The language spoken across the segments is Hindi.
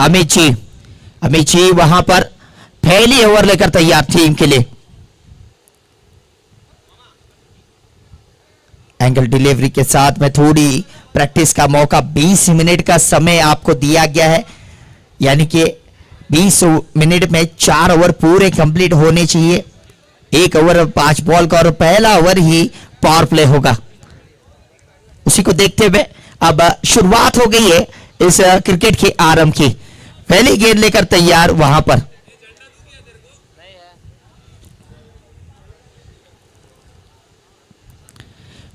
अमित जी वहां पर पहली ओवर लेकर तैयार टीम के लिए। एंगल डिलीवरी के साथ में थोड़ी प्रैक्टिस का मौका, 20 मिनट का समय आपको दिया गया है, यानी कि 20 मिनट में 4 ओवर पूरे कंप्लीट होने चाहिए। 1 ओवर 5 बॉल का और पहला ओवर ही पावर प्ले होगा। उसी को देखते हुए अब शुरुआत हो गई है इस क्रिकेट के आरंभ की। पहली गेंद लेकर तैयार वहां पर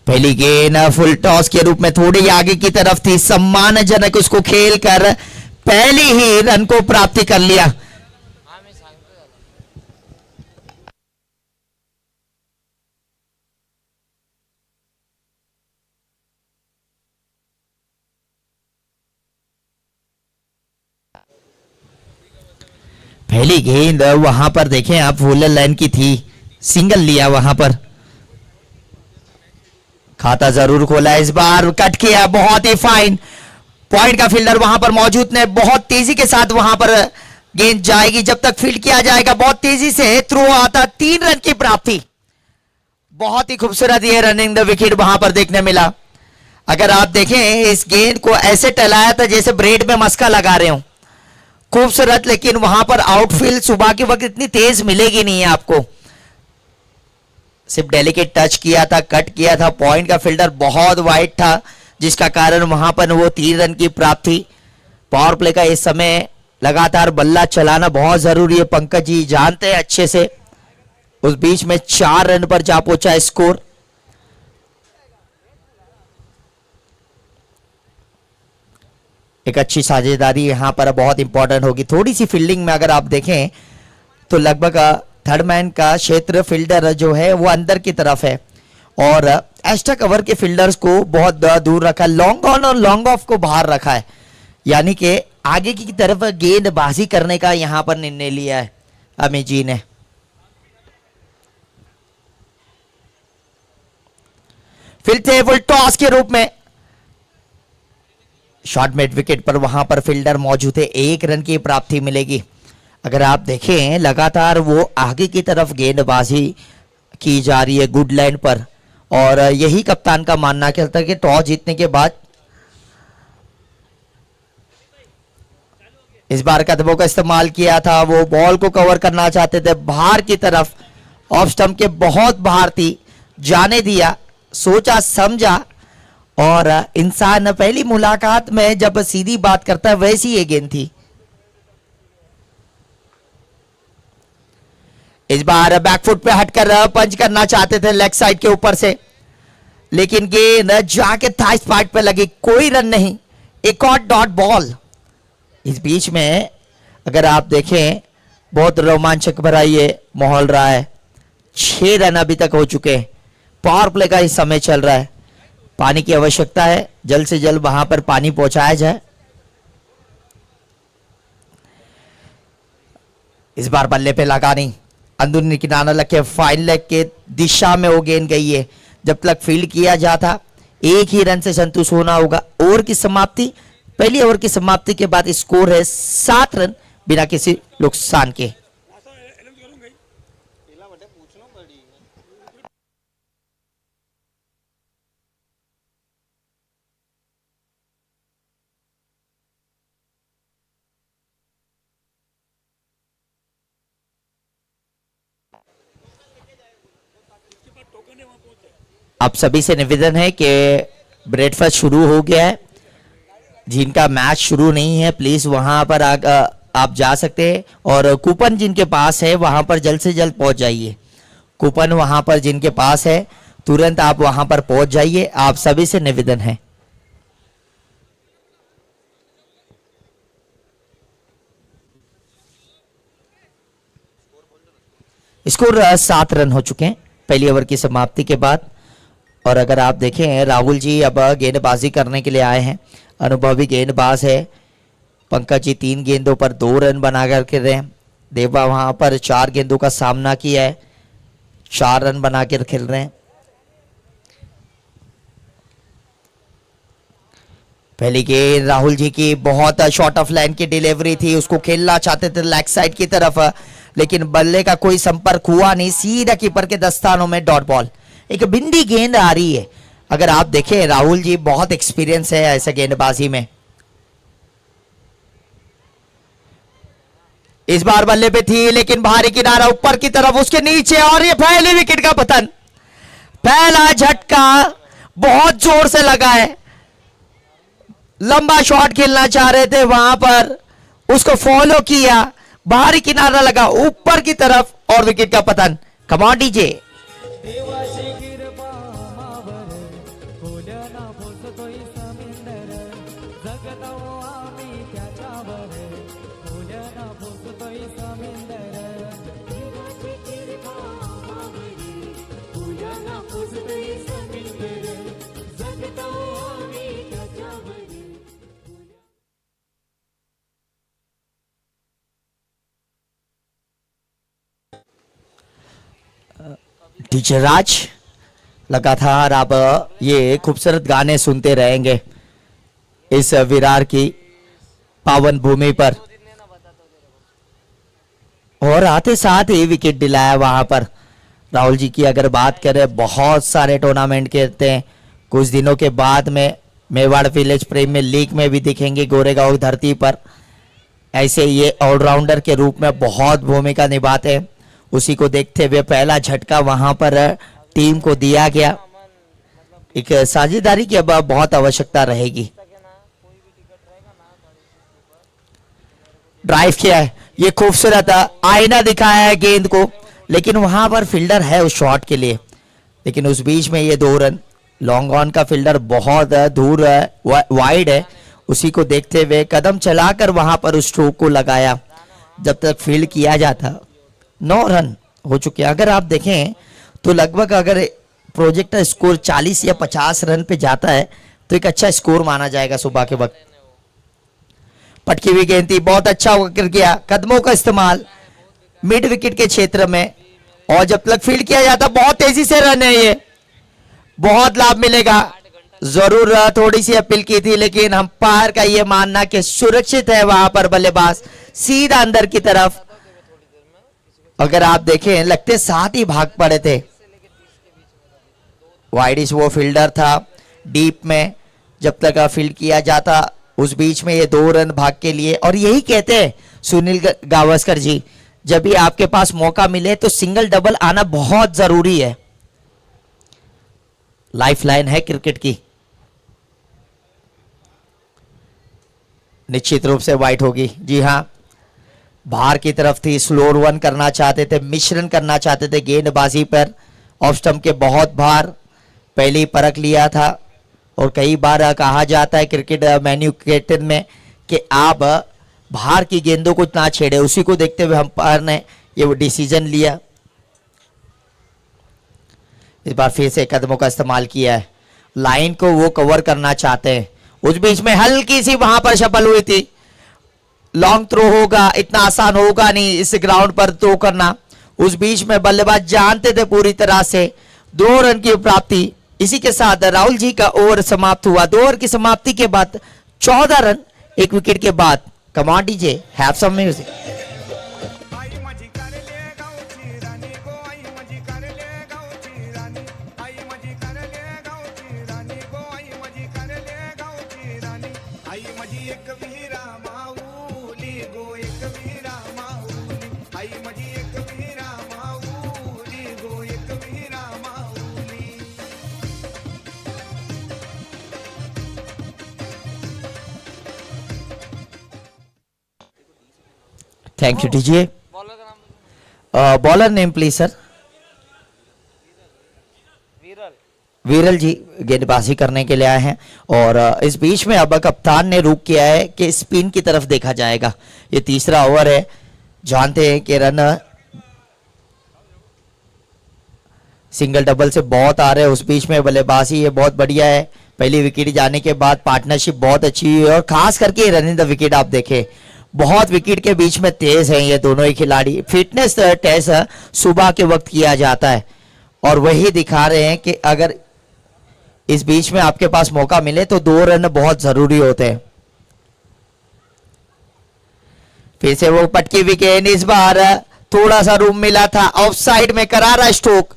पहली गेंद फुल टॉस के रूप में थोड़ी आगे की तरफ थी, सम्मानजनक उसको खेलकर पहले ही रन को प्राप्ति कर लिया। पहली गेंद वहां पर देखें आप फुल लाइन की थी, सिंगल लिया वहां पर। खाता जरूर खोला, इस बार कट किया, बहुत ही फाइन। पॉइंट का फील्डर वहां पर मौजूद ने बहुत तेजी के साथ वहां पर गेंद जाएगी, जब तक फील्ड किया जाएगा बहुत तेजी से थ्रो आता। 3 रन की प्राप्ति, बहुत ही खूबसूरत ये रनिंग द विकेट वहां पर देखने मिला। अगर आप देखें इस गेंद को ऐसे टहलाया था जैसे ब्रेड में मस्का लगा रहे हो, खूबसूरत। लेकिन वहां पर आउटफील्ड सुबह के वक्त इतनी तेज मिलेगी नहीं है आपको, सिर्फ डेलिकेट टच किया था, कट किया था। पॉइंट का फील्डर बहुत वाइड था, जिसका कारण वहां पर वो 3 रन की प्राप्ति। पावर प्ले का इस समय लगातार बल्ला चलाना बहुत जरूरी है, पंकज जी जानते हैं अच्छे से। उस बीच में 4 रन पर जा पहुंचा स्कोर। एक अच्छी साझेदारी यहां पर बहुत इंपॉर्टेंट होगी। थोड़ी सी फील्डिंग में अगर आप देखें तो लगभग थर्ड मैन का क्षेत्र फील्डर जो है वो अंदर की तरफ है और एक्स्ट्रा कवर के फील्डर्स को बहुत दूर रखा है। लॉन्ग ऑन और लॉन्ग ऑफ को बाहर रखा है, यानी कि आगे की तरफ गेंदबाजी करने का यहां पर निर्णय लिया है अमित जी ने। फिर थे फुल टॉस के रूप में, शॉर्ट मिड विकेट पर वहां पर फील्डर मौजूद है, 1 रन की प्राप्ति मिलेगी। अगर आप देखें लगातार वो आगे की तरफ गेंदबाजी की जा रही है गुड लाइन पर, और यही कप्तान का मानना कहता है कि टॉस जीतने के बाद इस बार कदमों का इस्तेमाल किया था। वो बॉल को कवर करना चाहते थे बाहर की तरफ, ऑफ स्टंप के बहुत बाहर थी, जाने दिया, सोचा समझा। और इंसान पहली मुलाकात में जब सीधी बात करता है वैसी ये गेंद थी। इस बार बैकफुट पे हटकर पंच करना चाहते थे लेग साइड के ऊपर से, लेकिन गेंद जाके थाई स्पाइक पे लगी, कोई रन नहीं। एक और डॉट बॉल। इस बीच में अगर आप देखें बहुत रोमांचक भरा ये माहौल रहा है। 6 रन अभी तक हो चुके हैं, पावर प्ले का ही समय चल रहा है। पानी की आवश्यकता है, जल्द से जल्द वहां पर पानी पहुंचाया जाए। इस बार बल्ले पे लगा नहीं, अंदरूनी किनारा लगे, फाइन लेग के दिशा में वो गेंद गई है। जब तक फील्ड किया जाता 1 ही रन से संतुष्ट होना होगा। ओवर की समाप्ति, पहली ओवर की समाप्ति के बाद स्कोर है 7 रन बिना किसी नुकसान के। आप सभी से निवेदन है कि ब्रेकफास्ट शुरू हो गया है। जिनका मैच शुरू नहीं है प्लीज वहां पर आप जा सकते हैं, और कूपन जिनके पास है वहां पर जल्द से जल्द पहुंच जाइए। कूपन वहां पर जिनके पास है तुरंत आप वहां पर पहुंच जाइए, आप सभी से निवेदन है। स्कोर 7 रन हो चुके हैं पहली ओवर की समाप्ति के बाद। और अगर आप देखें राहुल जी अब गेंदबाजी करने के लिए आए हैं, अनुभवी गेंदबाज है। पंकज जी 3 गेंदों पर 2 रन बनाकर खेल रहे हैं। देवा वहां पर 4 गेंदों का सामना किया है, 4 रन बनाकर खेल रहे हैं। पहली गेंद राहुल जी की बहुत शॉर्ट ऑफ लाइन की डिलीवरी थी, उसको खेलना चाहते थे लेग साइड की तरफ, लेकिन बल्ले का कोई संपर्क हुआ नहीं, सीधा कीपर के दस्तानों में डॉट बॉल। एक बिंदी गेंद आ रही है। अगर आप देखें राहुल जी बहुत एक्सपीरियंस है ऐसे गेंदबाजी में। इस बार बल्ले पे थी लेकिन बाहरी किनारा ऊपर की तरफ उसके नीचे, और ये पहली विकेट का पतन। पहला झटका बहुत जोर से लगा है, लंबा शॉट खेलना चाह रहे थे वहां पर, उसको फॉलो किया, बाहरी किनारा लगा ऊपर की तरफ और विकेट का पतन। कम ऑन डीजे। डीजे राज लगातार आप ये खूबसूरत गाने सुनते रहेंगे इस विरार की पावन भूमि पर, और आते साथ ही विकेट दिलाया वहां पर। राहुल जी की अगर बात करें, बहुत सारे टूर्नामेंट खेलते हैं, कुछ दिनों के बाद में मेवाड़ विलेज प्रीमियर लीग में भी दिखेंगे गोरेगांव धरती पर। ऐसे ये ऑलराउंडर के रूप में बहुत भूमिका निभाते हैं। उसी को देखते हुए पहला झटका वहां पर टीम को दिया गया। एक साझेदारी की अब बहुत आवश्यकता रहेगी। ड्राइव किया है, ये खूबसूरत आईना दिखाया है गेंद को, लेकिन वहां पर फील्डर है उस शॉट के लिए, लेकिन उस बीच में ये 2 रन। लॉन्ग ऑन का फील्डर बहुत दूर वाइड है, उसी को देखते हुए कदम चलाकर वहां पर उस स्ट्रोक को लगाया। जब तक फील्ड किया जाता 9 रन हो चुके। अगर आप देखें तो लगभग अगर प्रोजेक्ट का स्कोर 40 या 50 रन पे जाता है तो एक अच्छा स्कोर माना जाएगा सुबह के वक्त। पटकी हुई गेंद थी, बहुत अच्छा कर गया, कदमों का इस्तेमाल मिड विकेट के क्षेत्र में, और जब तक फील्ड किया जाता बहुत तेजी से रन है, ये बहुत लाभ मिलेगा। जरूर थोड़ी सी अपील की थी, लेकिन अंपायर का ये मानना कि सुरक्षित है वहां पर बल्लेबाज सीधा अंदर की तरफ। अगर आप देखें लगते साथ ही भाग पड़े थे। वाइडिश वो फील्डर था डीप में, जब तक फील्ड किया जाता उस बीच में ये 2 रन भाग के लिए। और यही कहते हैं सुनील गावस्कर जी, जब भी आपके पास मौका मिले तो सिंगल डबल आना बहुत जरूरी है, लाइफ लाइन है क्रिकेट की। निश्चित रूप से वाइट होगी, जी हाँ। बाहर की तरफ थी, स्लो रन करना चाहते थे, मिश्रण करना चाहते थे गेंदबाजी पर। ऑफ स्टंप के बहुत बार पहले ही परख लिया था, और कई बार कहा जाता है क्रिकेट मैन्युकेटेड में कि आप बाहर की गेंदों को ना छेड़े। उसी को देखते हुए अंपायर ने ये डिसीजन लिया। इस बार फिर से कदमों का इस्तेमाल किया है, लाइन को वो कवर करना चाहते हैं। उस बीच में हल्की सी वहां पर शफल हुई थी। लॉन्ग थ्रो होगा, इतना आसान होगा नहीं इस ग्राउंड पर थ्रो करना। उस बीच में बल्लेबाज जानते थे पूरी तरह से 2 रन की प्राप्ति। इसी के साथ राहुल जी का ओवर समाप्त हुआ। 2 ओवर की समाप्ति के बाद 14 रन 1 विकेट के बाद। Come on DJ, have some music. Thank you DJ. Bowler name please sir. Viral ji गेंदबाजी करने के लिए आए हैं, और इस बीच में अब कप्तान ने रुक किया है कि स्पिन की तरफ देखा जाएगा। ये तीसरा ओवर है, जानते हैं कि रन सिंगल डबल से बहुत आ रहे हैं। उस बीच में बल्लेबाजी ये बहुत बढ़िया है। पहली विकेट जाने के बाद पार्टनरशिप बहुत अच्छी हुई है, और खास करके रनिंग द विकेट आप देखें बहुत विकेट के बीच में तेज हैं ये दोनों ही खिलाड़ी। फिटनेस टेस्ट सुबह के वक्त किया जाता है, और वही दिखा रहे हैं कि अगर इस बीच में आपके पास मौका मिले तो 2 रन बहुत जरूरी होते हैं। फिर से वो पटकी विकेट, इस बार थोड़ा सा रूम मिला था, ऑफ साइड में करारा स्ट्रोक,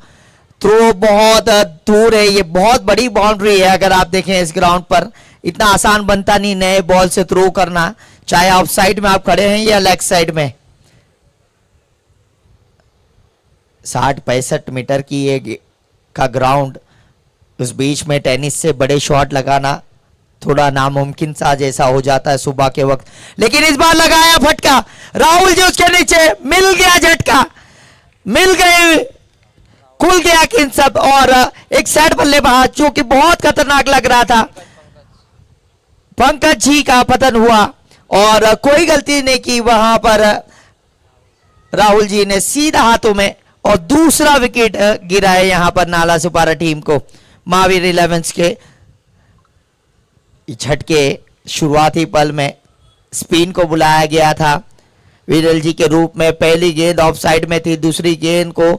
थ्रो बहुत दूर है। ये बहुत बड़ी बाउंड्री है, अगर आप देखें इस ग्राउंड पर इतना आसान बनता नहीं नए बॉल से थ्रो करना, चाहे ऑफ साइड में आप खड़े हैं या लेग साइड में। 60-65 मीटर की ये का ग्राउंड, उस बीच में टेनिस से बड़े शॉट लगाना थोड़ा नामुमकिन सा जैसा हो जाता है सुबह के वक्त। लेकिन इस बार लगाया फटका, राहुल जी उसके नीचे, मिल गया झटका, मिल गए, खुल गया किन सब, और एक सेट बल्लेबाज जो कि बहुत खतरनाक लग रहा था, पंकज जी का पतन हुआ और कोई गलती नहीं की वहां पर राहुल जी ने, सीधा हाथों में, और दूसरा विकेट गिरा है यहां पर नाला सुपारा टीम को। महावीर 11 के झटके शुरुआती पल में स्पिन को बुलाया गया था विरल जी के रूप में। पहली गेंद ऑफ साइड में थी, दूसरी गेंद को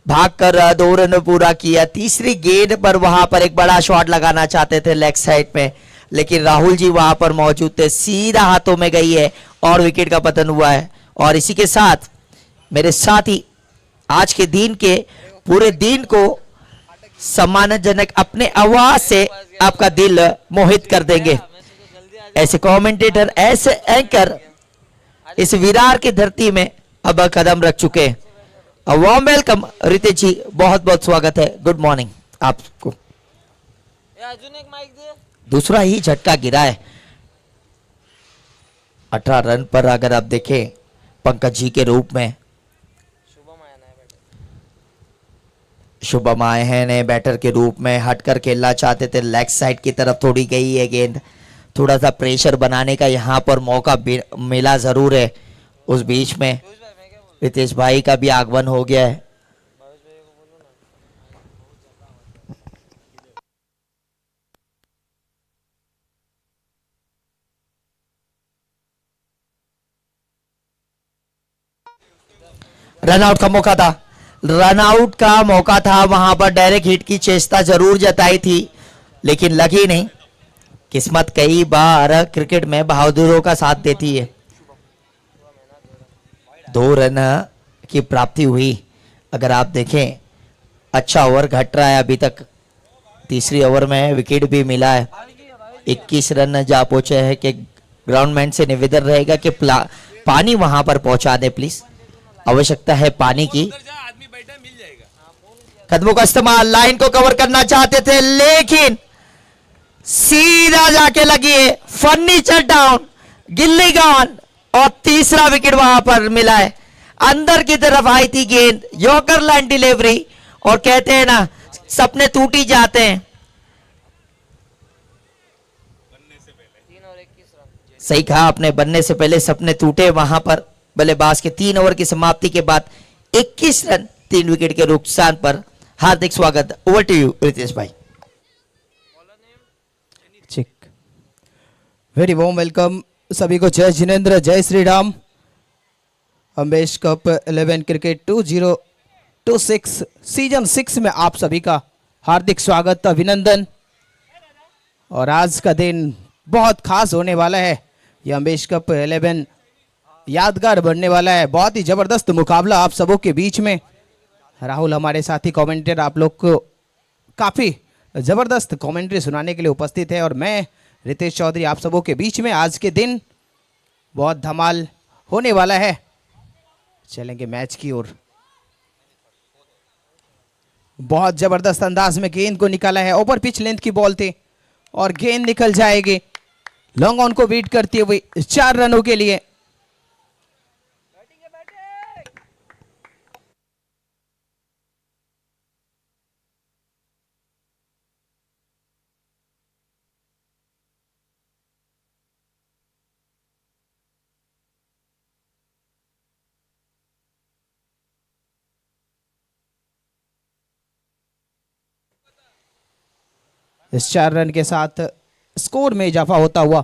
भागकर 2 रन पूरा किया, तीसरी गेंद पर वहां पर एक बड़ा शॉट लगाना चाहते थे लेग साइड में, लेकिन राहुल जी वहां पर मौजूद थे, सीधा हाथों में गई है और विकेट का पतन हुआ है। और इसी के साथ मेरे साथी आज के दिन के पूरे दिन को सम्मानजनक अपने आवाज से आपका दिल मोहित कर देंगे। ऐसे कमेंटेटर, ऐसे एंकर इस विरार की धरती में अब कदम रख चुके हैं। वार्म वेलकम रितेश जी, बहुत बहुत स्वागत है, गुड मॉर्निंग आपको। दूसरा ही झटका गिरा है 18 रन पर, अगर आप देखें पंकज जी के रूप में। शुभम आए हैं ने बैटर के रूप में हटकर खेलना चाहते थे, लेग साइड की तरफ थोड़ी गई है गेंद, थोड़ा सा प्रेशर बनाने का यहां पर मौका मिला जरूर है। उस बीच में रितेश भाई का भी आगमन हो गया है। रनआउट का मौका था, रनआउट का मौका था, वहां पर डायरेक्ट हिट की चेष्टा जरूर जताई थी लेकिन लगी नहीं। किस्मत कई बार क्रिकेट में बहादुरों का साथ देती है। 2 रन की प्राप्ति हुई। अगर आप देखें अच्छा ओवर घट रहा है अभी तक, तीसरी ओवर में विकेट भी मिला है, 21 रन जा पहुंचे हैं कि ग्राउंडमैन से निवेदन रहेगा कि पानी वहां पर पहुंचा दे प्लीज, आवश्यकता है पानी की। कदमों का इस्तेमाल, लाइन को कवर करना चाहते थे लेकिन सीधा जाके लगी है, फर्नीचर डाउन, गिल्ली गॉन, और तीसरा विकेट वहां पर मिला है। अंदर की तरफ आई थी गेंद, यॉर्कर लाइन डिलीवरी, और कहते हैं ना सपने टूट ही जाते हैं। सही कहा आपने, बनने से पहले सपने टूटे वहां पर बल्लेबाज के। 3 ओवर की समाप्ति के बाद 21 रन 3 विकेट के नुकसान पर। हार्दिक स्वागत, ओवर टू यू रितेश भाई। चिक वेरी वार्म वेलकम सभी को, जय जिनेंद्र, जय Shri Ram. Ambesh cup 11 cricket 2026 season 6 में आप सभी का हार्दिक स्वागत, अभिनंदन। और आज का दिन बहुत खास होने वाला है, यह अम्बेश कप 11 यादगार बनने वाला है। बहुत ही जबरदस्त मुकाबला आप सबों के बीच में। राहुल हमारे साथी कमेंटेटर आप लोग को काफ़ी ज़बरदस्त कमेंट्री सुनाने के लिए उपस्थित है, और मैं रितेश चौधरी आप सबों के बीच में। आज के दिन बहुत धमाल होने वाला है। चलेंगे मैच की ओर। बहुत ज़बरदस्त अंदाज में गेंद को निकाला है, ओवर पिच लेंथ की बॉल थी और गेंद निकल जाएगी लॉन्ग ऑन को बीट करते हुए 4 रनों के लिए। इस 4 रन के साथ स्कोर में इजाफा होता हुआ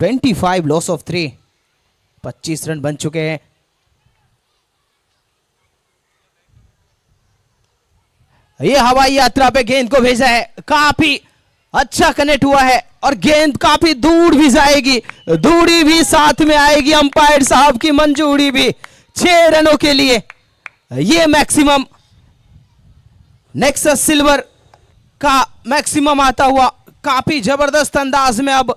25 लॉस ऑफ 3, 25 रन बन चुके हैं। ये हवाई यात्रा पे गेंद को भेजा है, काफी अच्छा कनेक्ट हुआ है और गेंद काफी दूर भी जाएगी, दूरी भी साथ में आएगी, अंपायर साहब की मंजूरी भी। 6 रनों के लिए ये मैक्सिमम नेक्सस सिल्वर का मैक्सिमम आता हुआ काफी जबरदस्त अंदाज में अब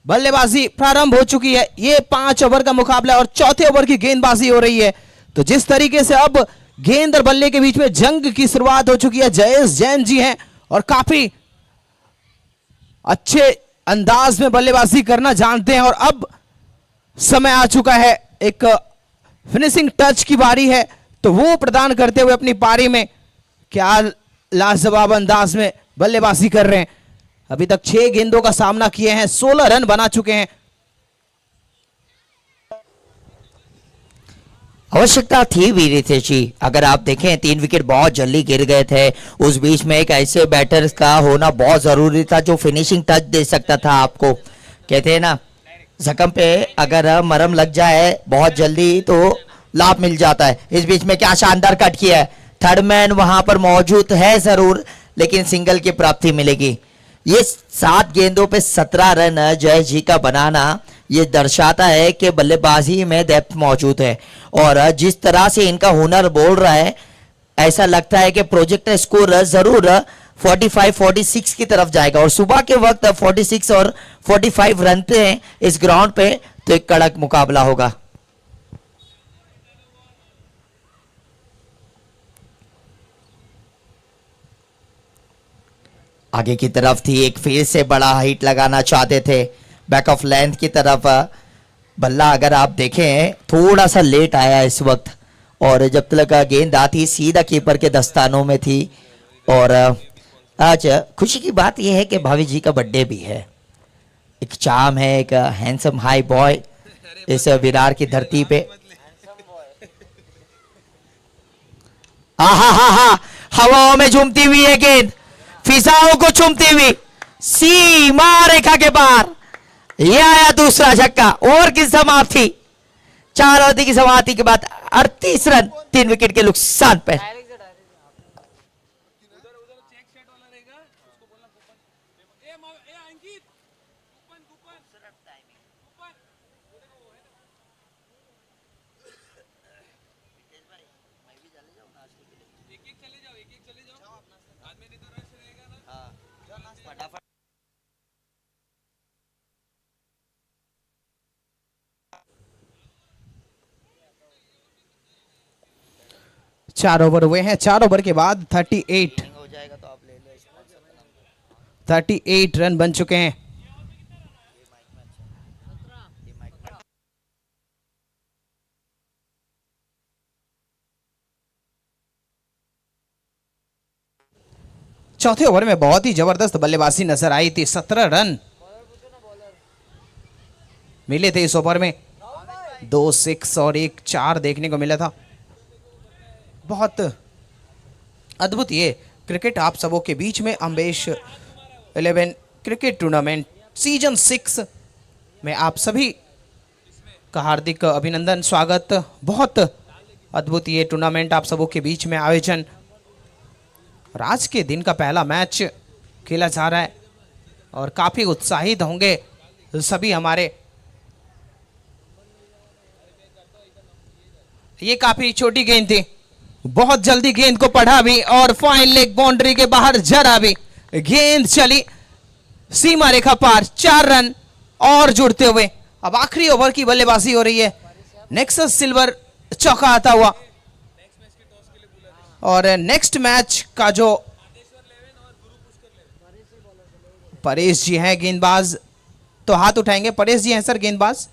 बल्लेबाजी प्रारंभ हो चुकी है। ये 5 ओवर का मुकाबला और चौथे ओवर की गेंदबाजी हो रही है। तो जिस तरीके से अब गेंद और बल्ले के बीच में जंग की शुरुआत हो चुकी है, जयेश जैन जी हैं और काफी अच्छे अंदाज में बल्लेबाजी करना जानते हैं। और अब समय आ चुका है, एक फिनिशिंग टच की बारी है, तो वो प्रदान करते हुए अपनी पारी में क्या लाजवाब अंदाज में बल्लेबाजी कर रहे हैं। अभी तक 6 गेंदों का सामना किए हैं, 16 रन बना चुके हैं। आवश्यकता थी भी रितेश जी, अगर आप देखें 3 विकेट बहुत जल्दी गिर गए थे, उस बीच में एक ऐसे बैटर का होना बहुत जरूरी था जो फिनिशिंग टच दे सकता था आपको। कहते हैं ना, जख्म पे अगर मरहम लग जाए बहुत जल्दी तो लाभ मिल जाता है। इस बीच में क्या शानदार कट किया है, थर्ड मैन वहां पर मौजूद है जरूर, लेकिन सिंगल की प्राप्ति मिलेगी। ये 7 गेंदों पे 17 रन जय जी का बनाना ये दर्शाता है कि बल्लेबाजी में डेप्थ मौजूद है। और जिस तरह से इनका हुनर बोल रहा है, ऐसा लगता है कि प्रोजेक्ट स्कोर जरूर 45-46 की तरफ जाएगा। और सुबह के वक्त 46 और 45 रन पे हैं इस ग्राउंड पे, तो एक कड़क मुकाबला होगा। आगे की तरफ थी, एक फिर से बड़ा हिट लगाना चाहते थे बैक ऑफ लेंथ की तरफ। बल्ला अगर आप देखें थोड़ा सा लेट आया इस वक्त, और जब तक गेंद आती सीधा कीपर के दस्तानों में थी। और आज खुशी की बात यह है कि भावी जी का बर्थडे भी है। एक चाम है, एक हैंडसम हाई बॉय इस विरार की धरती पे। हा हवाओं में झूमती हुई है गेंद, फिजाओं को चूमती हुई सीमा रेखा के पार। यह आया दूसरा छक्का, ओवर की समाप्ति। 4 अवधि की समाप्ति के बाद 38 रन 3 विकेट के नुकसान पर। चार ओवर हुए हैं, 4 ओवर के बाद 38 रन बन चुके हैं। चौथे ओवर में बहुत ही जबरदस्त बल्लेबाजी नजर आई थी। 17 रन मिले थे इस ओवर में, 2 6 और 1 4 देखने को मिला था। बहुत अद्भुत ये क्रिकेट आप सबों के बीच में अम्बेश 11 क्रिकेट टूर्नामेंट सीजन 6 में आप सभी का हार्दिक अभिनंदन, स्वागत। बहुत अद्भुत ये टूर्नामेंट आप सबों के बीच में आयोजन। और आज के दिन का पहला मैच खेला जा रहा है और काफ़ी उत्साहित होंगे सभी हमारे। ये काफ़ी छोटी गेंद थी, बहुत जल्दी गेंद को पढ़ा भी और फाइन लेग बाउंड्री के बाहर जरा भी गेंद चली सीमा रेखा पार। 4 रन और जुड़ते हुए अब आखिरी ओवर की बल्लेबाजी हो रही है। नेक्सस सिल्वर चौका आता हुआ और नेक्स्ट मैच का जो परेश जी हैं गेंदबाज, तो हाथ उठाएंगे। परेश जी हैं सर गेंदबाज।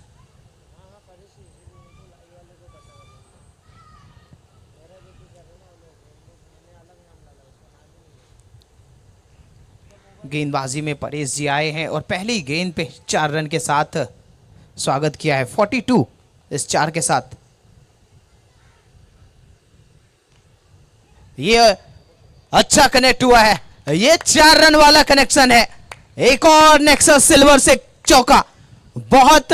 गेंदबाजी में परेश जी आए हैं और पहली गेंद पे 4 रन के साथ स्वागत किया है। 42 इस 4 के साथ। ये अच्छा कनेक्ट हुआ है, ये 4 रन वाला कनेक्शन है। एक और नेक्सस सिल्वर से चौका, बहुत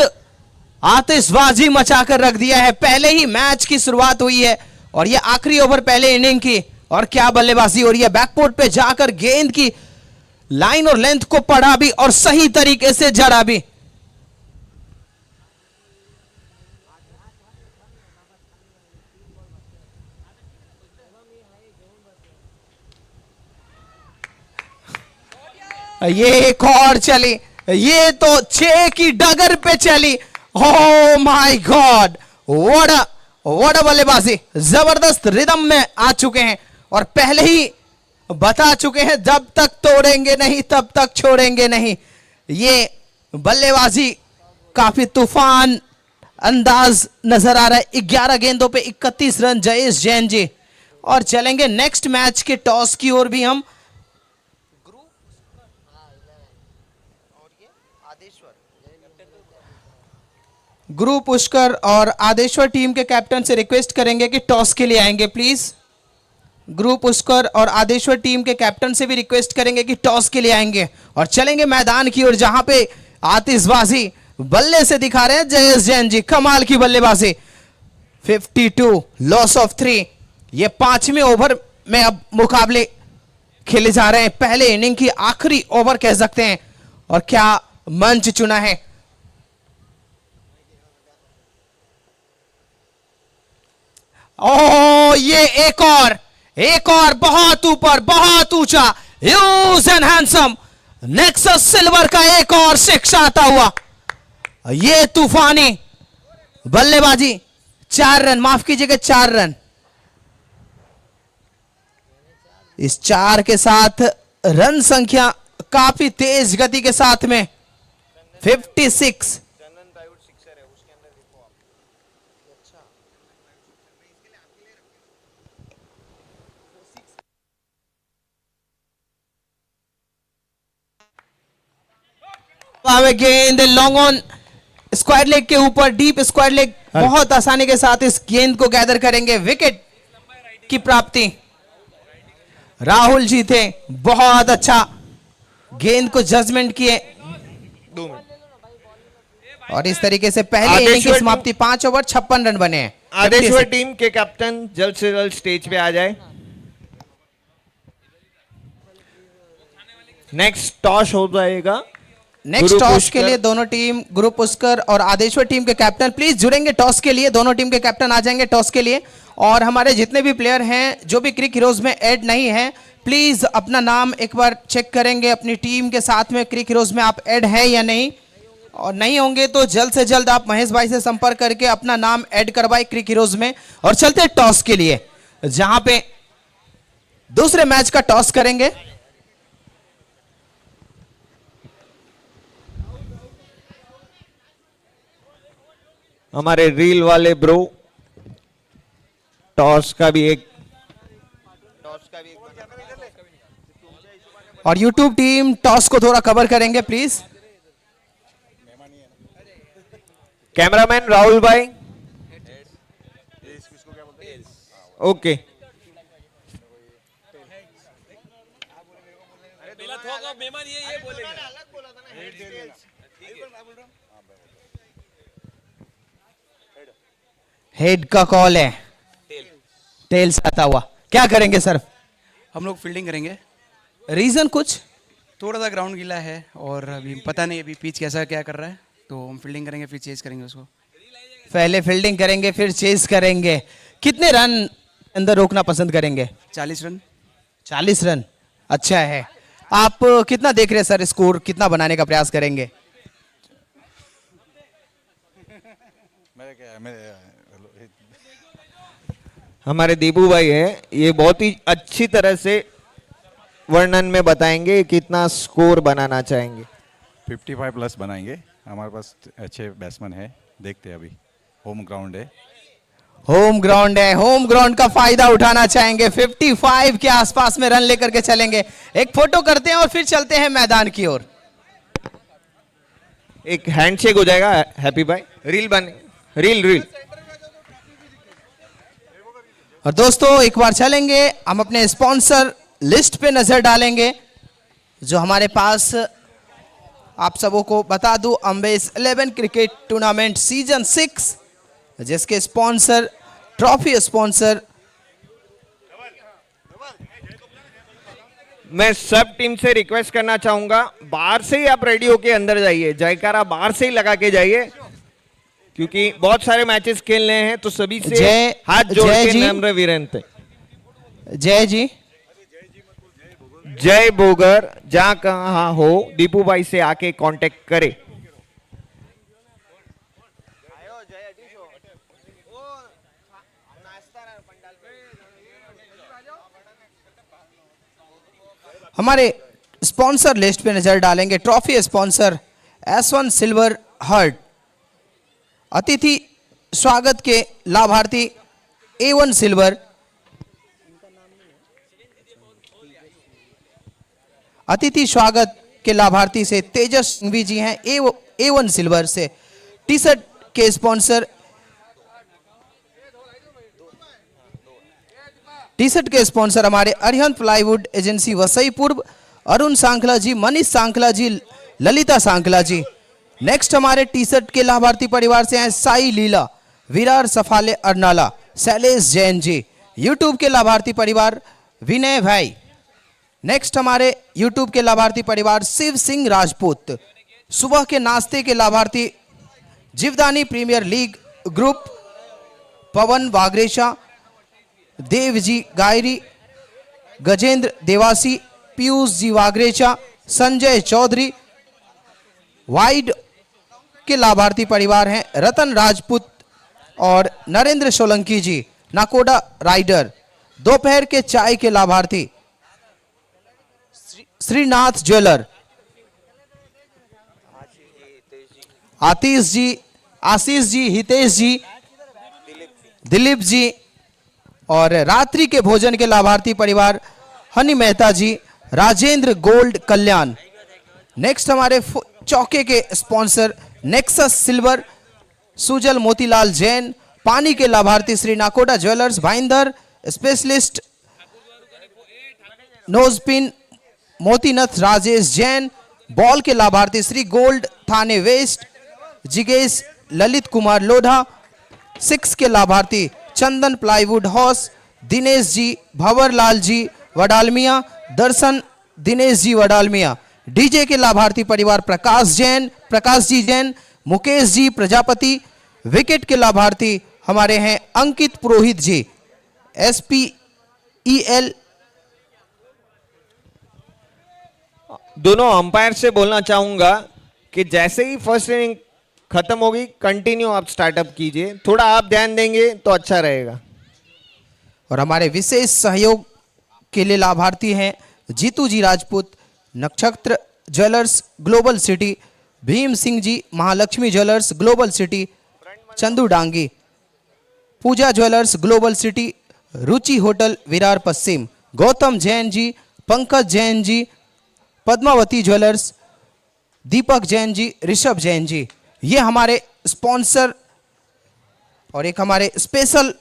आतिशबाजी मचाकर रख दिया है। पहले ही मैच की शुरुआत हुई है और ये आखिरी ओवर पहले इनिंग की, और क्या बल्लेबाजी हो रही है। बैकपोर्ट पे जाकर गेंद की लाइन और लेंथ को पढ़ा भी और सही तरीके से जड़ा भी। ये एक और चली, ये तो 6 की डगर पे चली। ओ माय गॉड, व्हाट बल्लेबाजी, जबरदस्त रिदम में आ चुके हैं और पहले ही बता चुके हैं जब तक तोड़ेंगे नहीं तब तक छोड़ेंगे नहीं। ये बल्लेबाजी काफी तूफान अंदाज नजर आ रहा है। 11 गेंदों पे 31 रन जयेश जैन जी। और चलेंगे नेक्स्ट मैच के टॉस की ओर भी हम। गुरु पुष्कर और आदेश्वर टीम के कैप्टन से रिक्वेस्ट करेंगे कि टॉस के लिए आएंगे प्लीज। गुरु पुष्कर और आदेश्वर टीम के कैप्टन से भी रिक्वेस्ट करेंगे कि टॉस के लिए आएंगे और चलेंगे मैदान की ओर, जहां पे आतिशबाजी बल्ले से दिखा रहे हैं जयेश जैन जी। कमाल की बल्लेबाजी, 52 लॉस ऑफ 3। ये 5वें ओवर में अब मुकाबले खेले जा रहे हैं। पहले इनिंग की आखिरी ओवर कह सकते हैं। और क्या मंच चुना है। ओ ये एक और बहुत ऊपर, बहुत ऊंचा, huge and handsome nexus silver का एक और सिक्स आता हुआ। ये तूफानी बल्लेबाजी, 4 रन, माफ कीजिएगा 4 रन। इस 4 के साथ रन संख्या काफी तेज गति के साथ में 56। गेंद लॉन्ग ऑन स्क्वायर लेग के ऊपर, डीप स्क्वायर लेग, बहुत आसानी के साथ इस गेंद को गैदर करेंगे। विकेट की प्राप्ति राहुल जी थे, बहुत अच्छा गेंद को जजमेंट किए। और इस तरीके से पहले इनिंग की समाप्ति, 5 ओवर 56 रन बने हैं। आदेश्वर टीम के कैप्टन जल्द से जल्द स्टेज पे आ जाए। नेक्स्ट टॉस हो जाएगा। नेक्स्ट टॉस के लिए दोनों टीम, गुरु पुष्कर और आदेश्वर टीम के कैप्टन प्लीज जुड़ेंगे टॉस के लिए। दोनों टीम के कैप्टन आ जाएंगे टॉस के लिए। और हमारे जितने भी प्लेयर हैं जो भी क्रिक हीरोज में ऐड नहीं है, प्लीज अपना नाम एक बार चेक करेंगे अपनी टीम के साथ में, क्रिक हीरोज में आप ऐड है या नहीं। और नहीं होंगे तो जल्द से जल्द आप महेश भाई से संपर्क करके अपना नाम ऐड करवाए क्रिक हीरोज में। और चलते टॉस के लिए, जहां पे दूसरे मैच का टॉस करेंगे। हमारे रील वाले ब्रो टॉस का भी एक और यूट्यूब टीम टॉस को थोड़ा कवर करेंगे प्लीज। कैमरामैन राहुल भाई, ओके। हेड का कॉल है, टेल्स आता हुआ। क्या करेंगे सर? हम लोग फील्डिंग करेंगे। रीजन कुछ? थोड़ा सा ग्राउंड गीला है और अभी पता नहीं अभी पिच कैसा क्या कर रहा है, तो हम फील्डिंग करेंगे फिर चेज करेंगे उसको। पहले फील्डिंग करेंगे फिर चेज करेंगे। कितने रन अंदर रोकना पसंद करेंगे? 40 रन। 40 रन, अच्छा है। आप कितना देख रहे हैं सर, स्कोर कितना बनाने का प्रयास करेंगे? हमारे दीपू भाई है, ये बहुत ही अच्छी तरह से वर्णन में बताएंगे कितना स्कोर बनाना चाहेंगे। 55 प्लस बनाएंगे। हमारे पास अच्छे बैट्समैन है, देखते हैं। अभी होम ग्राउंड है। होम ग्राउंड है, होम ग्राउंड का फायदा उठाना चाहेंगे। 55 के आसपास में रन लेकर के चलेंगे। एक फोटो करते हैं और फिर चलते हैं मैदान की ओर। एक हैंडशेक हो जाएगा। हैप्पी भाई रील बने, रील। और दोस्तों एक बार चलेंगे, हम अपने स्पॉन्सर लिस्ट पे नजर डालेंगे जो हमारे पास, आप सबों को बता दूं, अम्बेस 11 क्रिकेट टूर्नामेंट सीजन 6, जिसके स्पॉन्सर, ट्रॉफी स्पॉन्सर मैं सब टीम से रिक्वेस्ट करना चाहूंगा, बाहर से ही आप रेडी होके अंदर जाइए, जयकारा बाहर से ही लगा के जाइए, क्योंकि बहुत सारे मैचेस खेलने हैं, तो सभी से हाथ जोड़ जय के जी। नम्र विनंती। जय जी। जय बोगर, जहां कहाँ हो दीपू भाई से आके कांटेक्ट करे। हमारे स्पॉन्सर लिस्ट पे नजर डालेंगे। Trophy sponsor S1 silver heart. अतिथि स्वागत के लाभार्थी A1 सिल्वर। अतिथि स्वागत के लाभार्थी से तेजस सिंघवी जी हैं A1 सिल्वर से। टी शर्ट के स्पॉन्सर हमारे अरिहंत प्लाईवुड एजेंसी वसई पूर्व, अरुण सांखला जी, मनीष सांखला जी, ललिता सांखला जी। नेक्स्ट हमारे टी शर्ट के लाभार्थी परिवार से हैं साई लीला, विरार सफाले अरनाला, शैलेश जैन जी। यूट्यूब के लाभार्थी परिवार विनय भाई। नेक्स्ट हमारे यूट्यूब के लाभार्थी परिवार शिव सिंह राजपूत। सुबह के नाश्ते के लाभार्थी जीवदानी प्रीमियर लीग ग्रुप, पवन वागरेशा, देवजी गायरी, गजेंद्र देवासी, पीयूष जी वागरेचा, संजय चौधरी। वाइड के लाभार्थी परिवार हैं रतन राजपूत और नरेंद्र सोलंकी जी, नाकोडा राइडर। दोपहर के चाय के लाभार्थी श्रीनाथ ज्वेलर, आशीष जी, हितेश जी, दिलीप जी। और रात्रि के भोजन के लाभार्थी परिवार हनी मेहता जी, राजेंद्र गोल्ड कल्याण। नेक्स्ट हमारे चौके के sponsor nexus silver, Sujal Motilal Jain. पानी के लाभार्थी Shri Nakoda jewellers Bhayandar, specialist nose pin Motinath Rajesh Jain. Ball के लाभार्थी श्री गोल्ड थाने वेस्ट, जिगेश ललित कुमार लोढ़ा। 6 के लाभार्थी चंदन प्लाईवुड हाउस, दिनेश जी, भंवरलाल जी वडालमिया, दर्शन दिनेश जी वडालमिया। डीजे के लाभार्थी परिवार प्रकाश जी जैन, मुकेश जी प्रजापति। विकेट के लाभार्थी हमारे हैं अंकित पुरोहित जी, SPEL। दोनों अंपायर से बोलना चाहूंगा कि जैसे ही फर्स्ट इनिंग खत्म होगी, कंटिन्यू आप स्टार्टअप कीजिए, थोड़ा आप ध्यान देंगे तो अच्छा रहेगा। और हमारे विशेष सहयोग के लिए लाभार्थी हैं Jitu ji Rajput, Nakshatra jewellers global city, Bhim Singh ji, Mahalakshmi jewellers global city, Chandu Dangi, Puja jewellers global city, Ruchi hotel Virar पश्चिम, गौतम जैन जी, पंकज जैन जी, पद्मावती ज्वेलर्स, दीपक जैन जी, ऋषभ जैन जी। ये हमारे स्पॉन्सर। और एक हमारे स्पेशल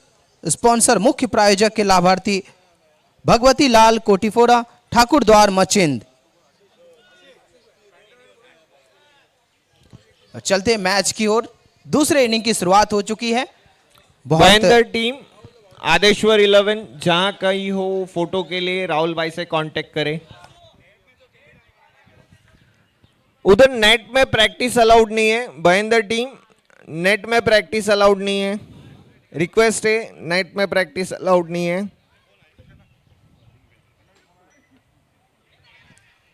स्पॉन्सर मुख्य प्रायोजक के लाभार्थी भगवती लाल कोटिफोरा, ठाकुर द्वार मचिंद। चलते मैच की ओर। दूसरे इनिंग की शुरुआत हो चुकी है। महेंद्र टीम आदेश्वर 11 जहां कहीं हो फोटो के लिए राहुल भाई से कांटेक्ट करें। उधर नेट में प्रैक्टिस अलाउड नहीं है, महेंद्र टीम नेट में प्रैक्टिस अलाउड नहीं है, रिक्वेस्ट है, नेट में प्रैक्टिस अलाउड नहीं है।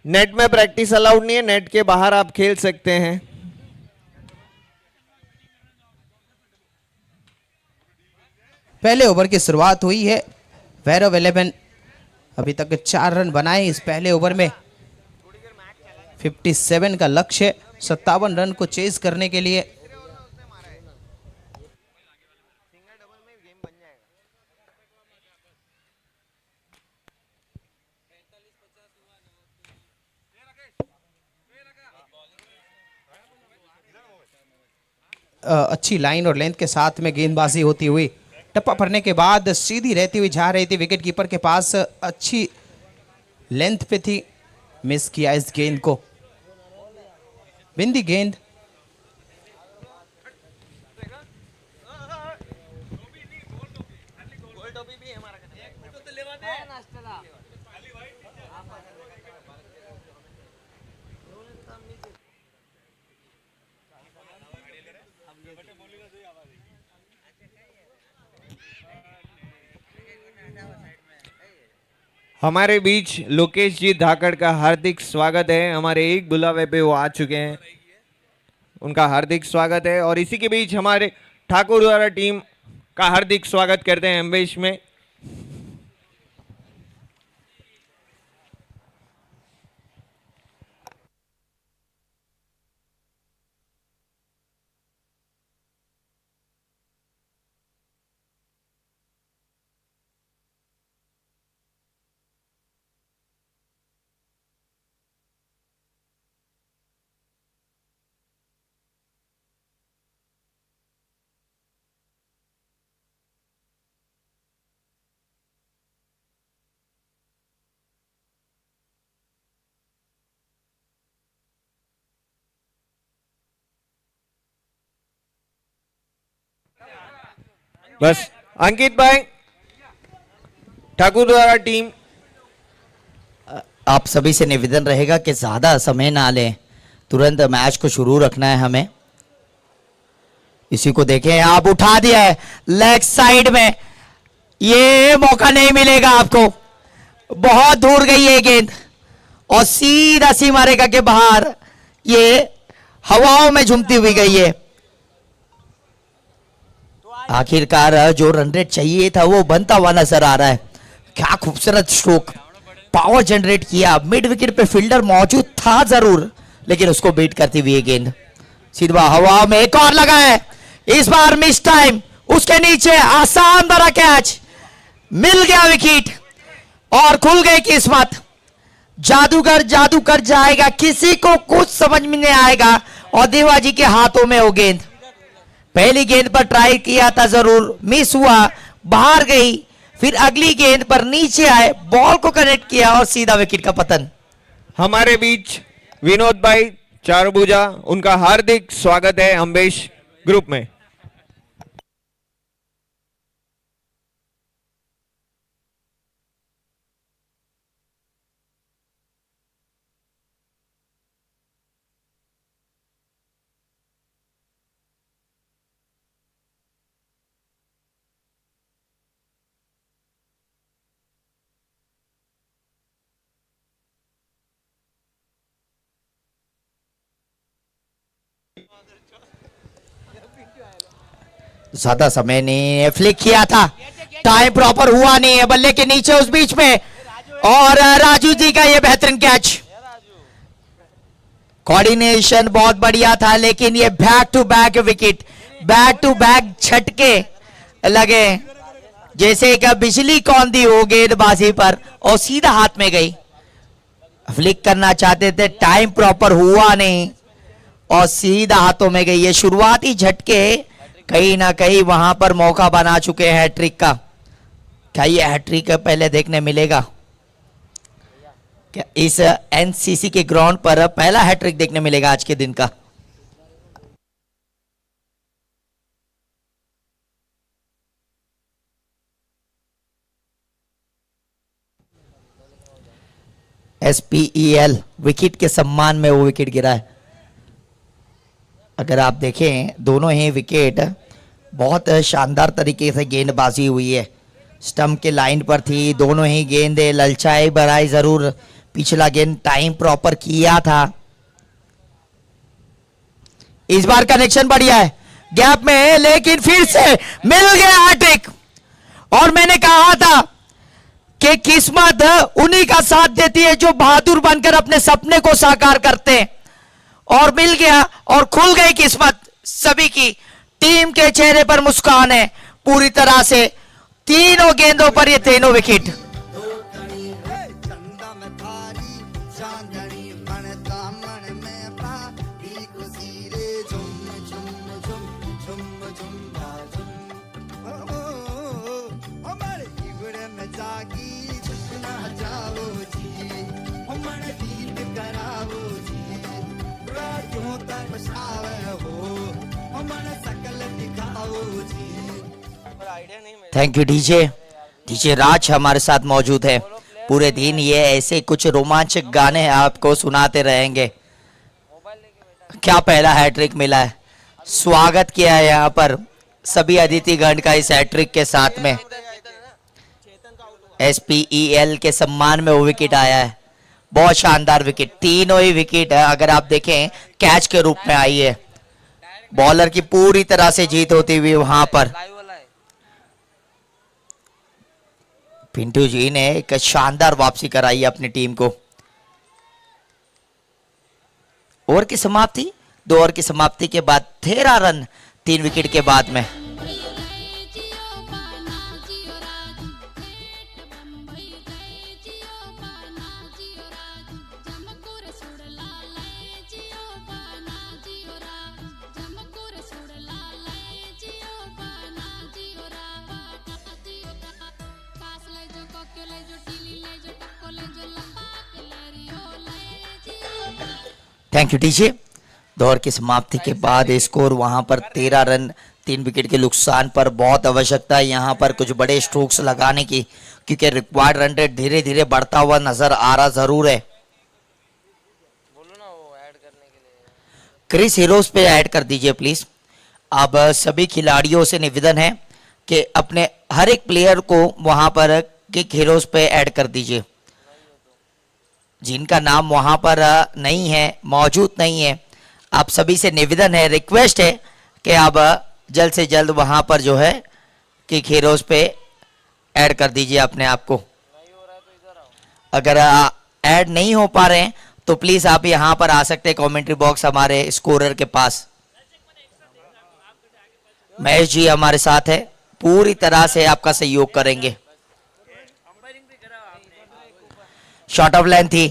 नेट में प्रैक्टिस अलाउड नहीं है, नेट के बाहर आप खेल सकते हैं। पहले ओवर की शुरुआत हुई है। वैरव 11 अभी तक 4 रन बनाए इस पहले ओवर में। 57 का लक्ष्य, 57 रन को चेज करने के लिए। अच्छी लाइन और लेंथ के साथ में गेंदबाजी होती हुई, टप्पा पड़ने के बाद सीधी रहती हुई जा रही थी विकेट कीपर के पास। अच्छी लेंथ पे थी, मिस किया इस गेंद को। बिंदी गेंद। हमारे बीच लोकेश जी धाकड़ का हार्दिक स्वागत है। हमारे एक बुलावे पे वो आ चुके हैं, उनका हार्दिक स्वागत है। और इसी के बीच हमारे ठाकुर द्वारा टीम का हार्दिक स्वागत करते हैं अम्बेश में। बस अंकित भाई, ठाकुर द्वारा टीम। आप सभी से निवेदन रहेगा कि ज्यादा समय ना लें, तुरंत मैच को शुरू रखना है हमें। इसी को देखें, आप उठा दिया है लेग साइड में, ये मौका नहीं मिलेगा आपको। बहुत दूर गई है गेंद और सीधा सीमा रेखा के बाहर ये हवाओं में झूमती हुई गई है। आखिरकार जो रन रेट चाहिए था वो बनता हुआ नजर आ रहा है। क्या खूबसूरत स्ट्रोक, पावर जनरेट किया। मिड विकेट पे फील्डर मौजूद था जरूर, लेकिन उसको बीट करती हुई गेंद सीधा हवा में। एक और लगा है, इस बार मिस टाइम, उसके नीचे आसान बड़ा कैच, मिल गया विकेट और खुल गई किस्मत। जादूगर जादू कर जाएगा, किसी को कुछ समझ में नहीं आएगा और देवाजी के हाथों में वो गेंद। पहली गेंद पर ट्राई किया था जरूर, मिस हुआ, बाहर गई, फिर अगली गेंद पर नीचे आए, बॉल को कनेक्ट किया और सीधा विकेट का पतन। हमारे बीच विनोद भाई चारभुजा, उनका हार्दिक स्वागत है अम्बेश ग्रुप में। ज्यादा समय नहीं, फ्लिक किया था, टाइम प्रॉपर हुआ नहीं है बल्ले के नीचे उस बीच में, और राजू जी का ये बेहतरीन कैच। कोऑर्डिनेशन बहुत बढ़िया था, लेकिन ये back to back wicket, back to back झटके लगे जैसे एक बिजली कौंधी हो गेंदबाजी पर और सीधा हाथ में गई। फ्लिक करना चाहते थे, टाइम प्रॉपर हुआ नहीं और सीधा हाथों में गई। ये शुरुआती झटके कहीं ना कहीं वहां पर मौका बना चुके हैं हैट्रिक का। क्या ये हैट्रिक पहले देखने मिलेगा? क्या इस एनसीसी के ग्राउंड पर पहला हैट्रिक देखने मिलेगा आज के दिन का? SPEL विकेट के सम्मान में वो विकेट गिरा है। अगर आप देखें दोनों ही विकेट बहुत शानदार तरीके से गेंदबाजी हुई है, स्टंप के लाइन पर थी, दोनों ही गेंदें ललचाई बढ़ाई जरूर, पिछला गेंद टाइम प्रॉपर किया था। इस बार कनेक्शन बढ़िया है गैप में, लेकिन फिर से मिल गया हैट्रिक। और मैंने कहा था कि किस्मत उन्हीं का साथ देती है जो बहादुर बनकर अपने सपने को साकार करते हैं, और मिल गया और खुल गई किस्मत सभी की। टीम के चेहरे पर मुस्कान है पूरी तरह से, तीनों गेंदों पर ये तीनों विकेट। थैंक यू डीजे राज हमारे साथ मौजूद है। पूरे दिन ये ऐसे कुछ रोमांचक गाने आपको सुनाते रहेंगे। क्या पहला हैट्रिक मिला है, स्वागत किया है यहाँ पर सभी अदिति गण का इस हैट्रिक के साथ में। SPEL के सम्मान में वो विकेट आया है, बहुत शानदार विकेट, तीनों ही विकेट है अगर आप देखें कैच के रूप में आई है। बॉलर की पूरी तरह से जीत होती हुई वहां पर पिंटू जी ने एक शानदार वापसी कराई है अपनी टीम को। ओवर की समाप्ति, 2 ओवर की समाप्ति के बाद 13 रन 3 विकेट के बाद में। Thank you TJ. 2 ओवर की समाप्ति के बाद स्कोर वहां पर 13 रन 3 विकेट के नुकसान पर। बहुत आवश्यकता है यहाँ पर कुछ बड़े स्ट्रोक्स लगाने की, क्योंकि रिक्वायर्ड रन रेट धीरे धीरे बढ़ता हुआ नजर आ रहा जरूर है। क्रिस हीरोज पे ऐड कर दीजिए प्लीज। अब सभी खिलाड़ियों से निवेदन है कि अपने हर एक प्लेयर को वहां पर किक हीरोज पे ऐड कर दीजिए। जिनका नाम वहां पर नहीं है, मौजूद नहीं है, आप सभी से निवेदन है, रिक्वेस्ट है कि आप जल्द से जल्द वहां पर जो है किक हीरोज पे ऐड कर दीजिए अपने आप को। अगर ऐड नहीं हो पा रहे हैं तो प्लीज आप यहां पर आ सकते हैं कमेंट्री बॉक्स हमारे स्कोरर के पास। महेश जी हमारे साथ है, पूरी तरह से आपका सहयोग करेंगे। शॉर्ट ऑफ लेंथ थी,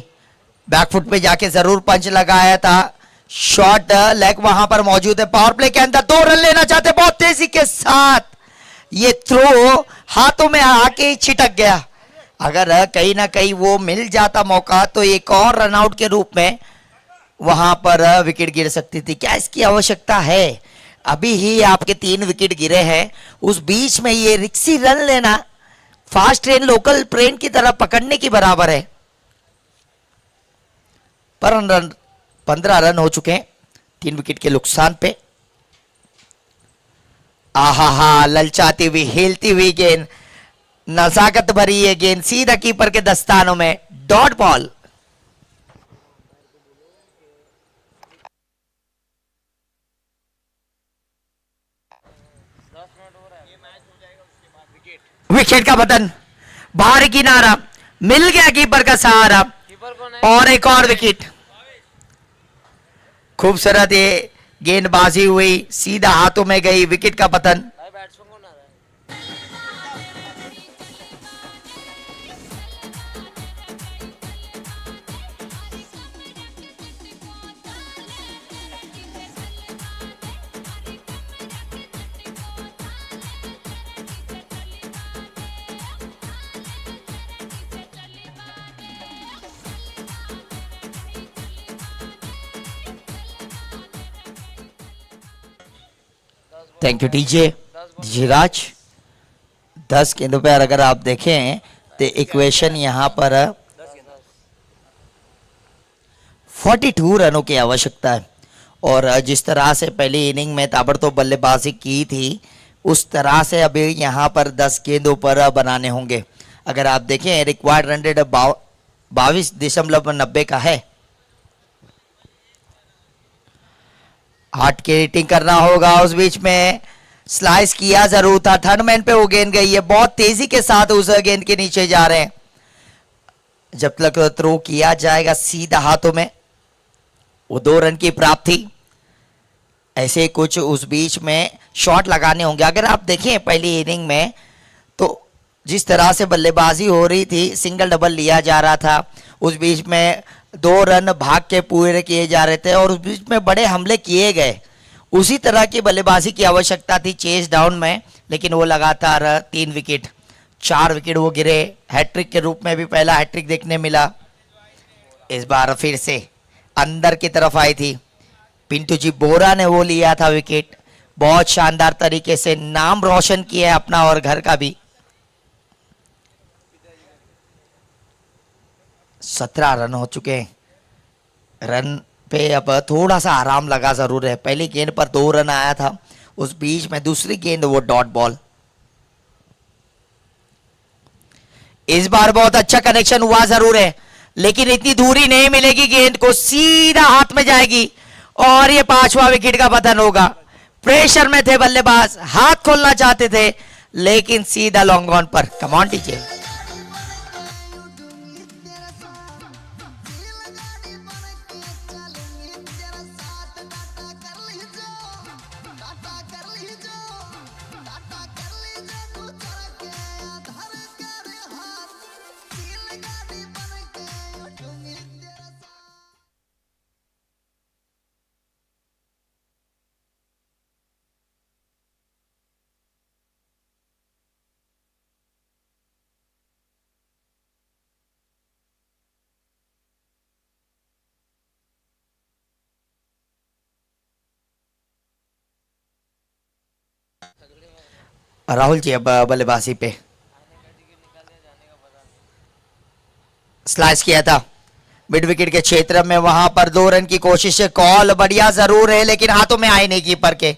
बैकफुट पे जाके जरूर पंच लगाया था। शॉर्ट लेग वहां पर मौजूद है। पावर प्ले के अंदर 2 रन लेना चाहते, बहुत तेजी के साथ ये थ्रो हाथों में आके ही छिटक गया। अगर कहीं ना कहीं वो मिल जाता मौका तो एक और रन आउट के रूप में वहां पर विकेट गिर सकती थी। क्या इसकी आवश्यकता है? अभी ही आपके 3 विकेट गिरे हैं, उस बीच में ये रिक्सी रन लेना फास्ट ट्रेन लोकल ट्रेन की तरह पकड़ने की बराबर है। पर रन 15 रन हो चुके हैं 3 विकेट के नुकसान पे। आहा, ललचाती हुई हिलती हुई गेंद, नजाकत भरी ये गेंद सीधा कीपर के दस्तानों में, डॉट बॉल। विकेट का पतन, बाहर किनारा, मिल गया कीपर का सहारा और एक और विकेट। खूबसूरत ये गेंदबाजी हुई, सीधा हाथों में गई, विकेट का पतन। थैंक यू डीजे राज। 10 गेंदों पर अगर आप देखें तो इक्वेशन यहां पर 42 रनों की आवश्यकता है। और जिस तरह से पहली इनिंग में ताबड़तोड़ बल्लेबाजी की थी उस तरह से अभी यहां पर 10 गेंदों पर बनाने होंगे। अगर आप देखें रिक्वायर्ड रन रेट 22.90 का है। हार्ट की रेटिंग करना होगा, उस बीच में स्लाइस किया जरूर था, थर्ड मैन पे वो गेंद गई है, बहुत तेजी के साथ उस गेंद के नीचे जा रहे हैं। जब तक थ्रो किया जाएगा सीधा हाथों में, वो 2 रन की प्राप्ति। ऐसे कुछ उस बीच में शॉट लगाने होंगे। अगर आप देखें पहली इनिंग में तो जिस तरह से बल्लेबाजी हो रही थी, सिंगल डबल लिया जा रहा था, उस बीच में 2 रन भाग के पूरे किए जा रहे थे और उस बीच में बड़े हमले किए गए। उसी तरह की बल्लेबाजी की आवश्यकता थी चेस डाउन में, लेकिन वो लगातार 3 विकेट 4 विकेट वो गिरे। हैट्रिक के रूप में भी पहला हैट्रिक देखने मिला। इस बार फिर से अंदर की तरफ आई थी, पिंटू जी बोरा ने वो लिया था विकेट। बहुत शानदार तरीके से नाम रोशन किया है अपना और घर का भी। 17 रन हो चुके हैं। रन पे अब थोड़ा सा आराम लगा जरूर है। पहली गेंद पर 2 रन आया था, उस बीच में दूसरी गेंद वो डॉट बॉल। इस बार बहुत अच्छा कनेक्शन हुआ जरूर है, लेकिन इतनी दूरी नहीं मिलेगी गेंद को, सीधा हाथ में जाएगी और ये 5वां विकेट का पतन होगा। प्रेशर में थे बल्लेबाज, हाथ खोलना चाहते थे, लेकिन सीधा लॉन्ग ऑन पर। Come on teacher. Rahul ji अब बल्लेबाजी पे स्लैश किया था मिड विकेट के क्षेत्र में, वहां पर 2 रन की कोशिश है। कॉल बढ़िया जरूर है, लेकिन हाथों में आए नहीं कीपर के।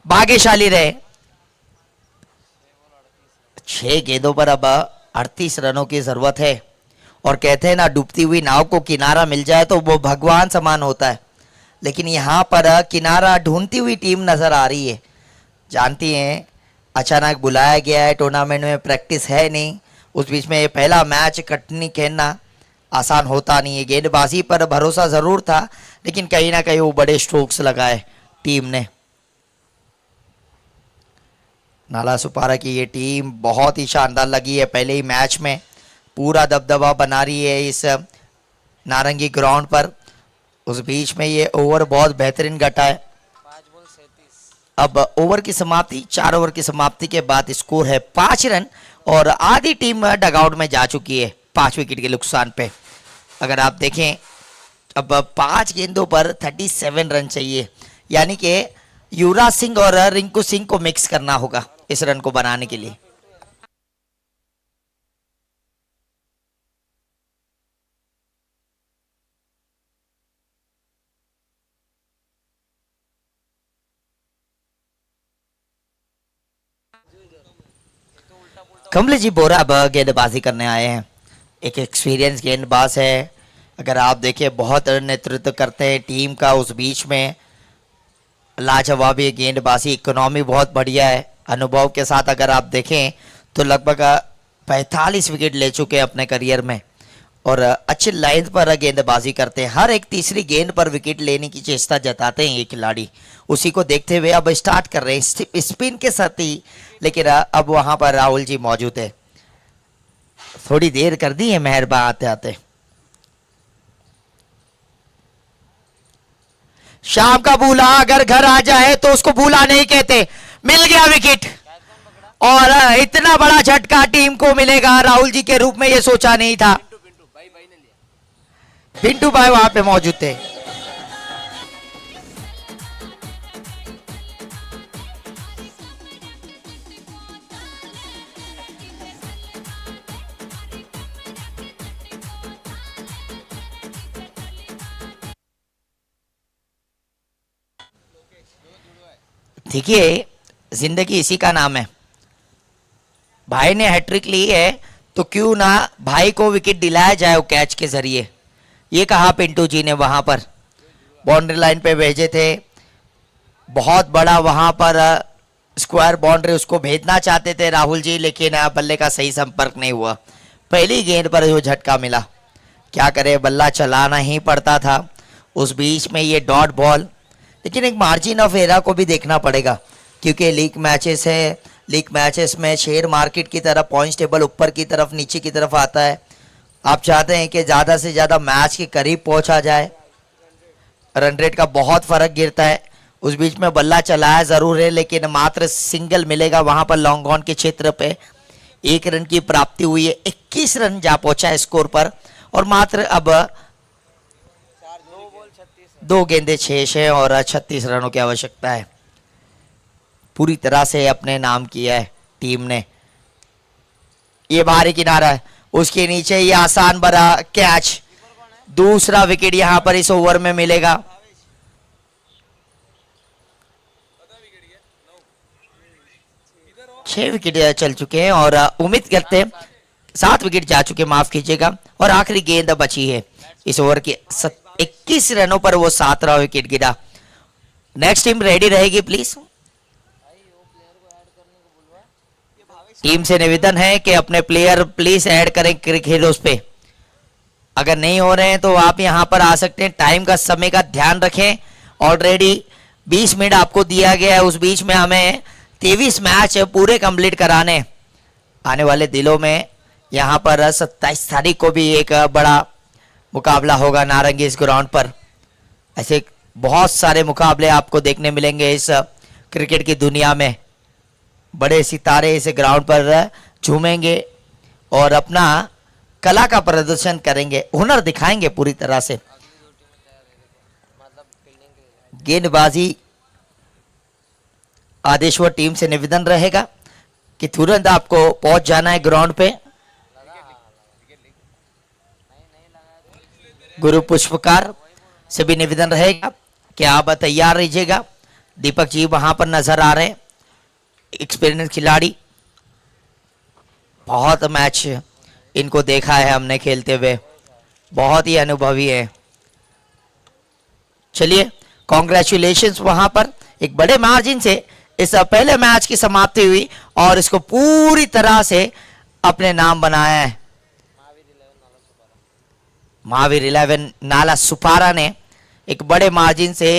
भाग्यशाली रहे। 6 गेंदों पर अब 38 रनों की जरूरत है, और कहते हैं ना, डूबती हुई नाव को किनारा मिल जाए तो वो भगवान समान होता है। लेकिन यहां पर किनारा ढूंढती हुई टीम नजर आ रही है। जानती हैं, अचानक बुलाया गया है, टूर्नामेंट में प्रैक्टिस है नहीं, उस बीच में पहला मैच कटनी खेलना आसान होता नहीं है। गेंदबाजी पर भरोसा जरूर था, लेकिन कहीं ना कहीं वो बड़े स्ट्रोक्स लगाए टीम ने। नाला सुपारा की ये टीम बहुत ही शानदार लगी है। पहले ही मैच में पूरा दबदबा बना रही है इस नारंगी ग्राउंड पर। उस बीच में ये ओवर बहुत बेहतरीन घटा है। अब ओवर की समाप्ति, 4 ओवर की समाप्ति के बाद स्कोर है 5 रन, और आधी टीम डगआउट में जा चुकी है 5 विकेट के नुकसान पे। अगर आप देखें, अब 5 गेंदों पर 37 रन चाहिए, यानी कि युवराज सिंह और रिंकू सिंह को मिक्स करना होगा इस रन को बनाने के लिए। कमल जी बोरा अब गेंदबाजी करने आए हैं। एक एक्सपीरियंस गेंदबाज है। अगर आप देखें, बहुत नेतृत्व करते हैं टीम का। उस बीच में लाजवाब ये गेंदबाजी, इकोनॉमी बहुत बढ़िया है। अनुभव के साथ अगर आप देखें तो लगभग 45 विकेट ले चुके हैं अपने करियर में, और अच्छे लाइन पर गेंदबाजी करते हैं। हर एक तीसरी गेंद पर विकेट लेने की चेष्टा जताते हैं ये खिलाड़ी। उसी को देखते हुए अब स्टार्ट कर रहे हैं स्पिन के साथ ही, लेकिन अब वहां पर राहुल जी मौजूद है। थोड़ी देर कर दी है मेहरबान आते आते। शाम का बूला अगर घर आ जाए तो उसको बूला नहीं कहते। मिल गया विकेट, और इतना बड़ा झटका टीम को मिलेगा राहुल जी के रूप में ये सोचा नहीं था। पिंटू भाई वहां पे मौजूद थे। देखिए, जिंदगी इसी का नाम है। भाई ने हैट्रिक ली है तो क्यों ना भाई को विकेट दिलाया जाए वो कैच के जरिए, ये कहा पिंटू जी ने। वहां पर बाउंड्री लाइन पे भेजे थे, बहुत बड़ा वहां पर स्क्वायर बाउंड्री उसको भेजना चाहते थे राहुल जी, लेकिन बल्ले का सही संपर्क नहीं हुआ। पहली गेंद पर जो झटका मिला, क्या करे, बल्ला चलाना ही पड़ता था। उस बीच में ये डॉट बॉल, लेकिन एक मार्जिन ऑफ एरर को भी देखना पड़ेगा, क्योंकि लीग मैचेस है। लीग मैचेस में शेयर मार्केट की तरह पॉइंट्स टेबल ऊपर की तरफ नीचे की तरफ आता है। आप चाहते हैं कि ज़्यादा से ज़्यादा मैच के करीब पहुंचा जाए, रन रेट का बहुत फर्क गिरता है। उस बीच में बल्ला चलाया ज़रूर है, लेकिन मात्र सिंगल मिलेगा वहां पर लॉन्ग ऑन के क्षेत्र पे। 1 रन की प्राप्ति हुई है, 21 रन जा पहुंचा है स्कोर पर, और मात्र अब 2 गेंदे 6 है और 36 रनों की आवश्यकता है। पूरी तरह से अपने नाम किया है टीम ने। ये बाहरी किनारा है, उसके नीचे ये आसान भरा कैच, दूसरा विकेट यहां पर इस ओवर में मिलेगा। छह विकेट चल चुके हैं और उम्मीद करते हैं 7 विकेट जा चुके, माफ कीजिएगा, और आखिरी गेंद बची है इस ओवर के 21 रनों पर वो 7वां विकेट गिरा। नेक्स्ट टीम रेडी रहेगी प्लीज। टीम से निवेदन है कि अपने प्लेयर प्लीज ऐड करें क्रिकेट पे। अगर नहीं हो रहे हैं तो आप यहां पर आ सकते हैं। टाइम का समय का ध्यान रखें। ऑलरेडी 20 मिनट आपको दिया गया है, उस बीच में हमें 23 मैच पूरे कंप्लीट कराने। आने वाले दिनों में यहां पर 27 तारीख को भी एक बड़ा मुकाबला होगा नारंगी इस ग्राउंड पर। ऐसे बहुत सारे मुकाबले आपको देखने मिलेंगे इस क्रिकेट की दुनिया में। बड़े सितारे इस ग्राउंड पर झूमेंगे और अपना कला का प्रदर्शन करेंगे, हुनर दिखाएंगे पूरी तरह से। गेंदबाजी आदेश्वर टीम से निवेदन रहेगा कि तुरंत आपको पहुंच जाना है ग्राउंड पे। गुरु पुष्पकार से भी निवेदन रहेगा कि आप तैयार रहिएगा। दीपक जी वहां पर नजर आ रहे हैं, एक्सपीरियंस खिलाड़ी, बहुत मैच इनको देखा है हमने खेलते हुए, बहुत ही अनुभवी है। चलिए कॉन्ग्रेचुलेशंस, वहां पर एक बड़े मार्जिन से इस पहले मैच की समाप्ति हुई और इसको पूरी तरह से अपने नाम बनाया है। महावीर 11 नाला सुपारा ने एक बड़े मार्जिन से